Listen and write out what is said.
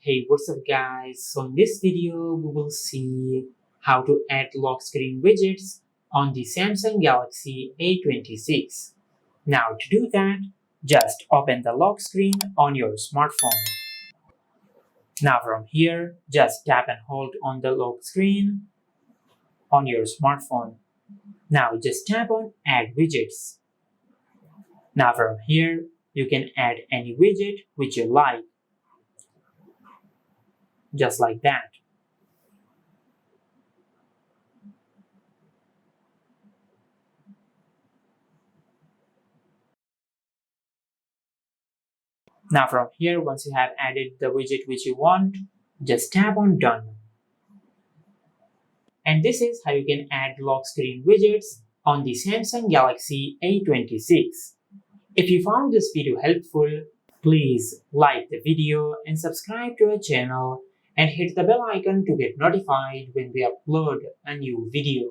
Hey, what's up guys? So in this video we will see how to add lock screen widgets on the Samsung Galaxy A26. Now to do that, just open the lock screen on your smartphone. Now from here, just tap and hold on the lock screen on your smartphone. Now just tap on Add Widgets. Now from here, you can add any widget which you like, just like that. Now from here, once you have added the widget which you want, just tap on Done. And this is how you can add lock screen widgets on the Samsung Galaxy A26. If you found this video helpful, please like the video and subscribe to our channel and hit the bell icon to get notified when we upload a new video.